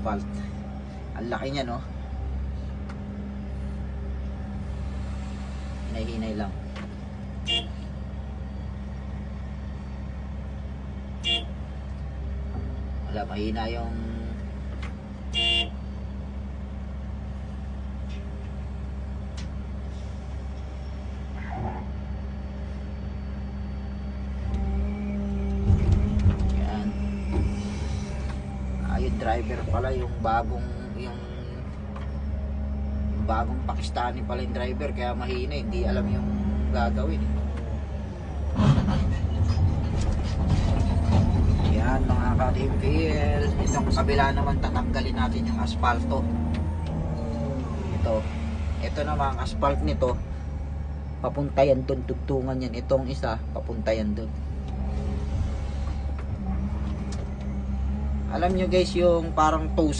asphalt. Ang laki niya, no? Hinay-hinay lang. Wala, mahina yung yan. Yung driver pala, yung bagong Pakistani pala yung driver, kaya mahina, hindi alam yung gagawin. Yan mga ka-DMPL. Itong kabila naman tatanggalin natin yung asfalto. Ito naman ang asphalt nito, papunta yan dun, tugtungan yan. Itong isa papunta yan dun. Alam nyo guys, yung parang toast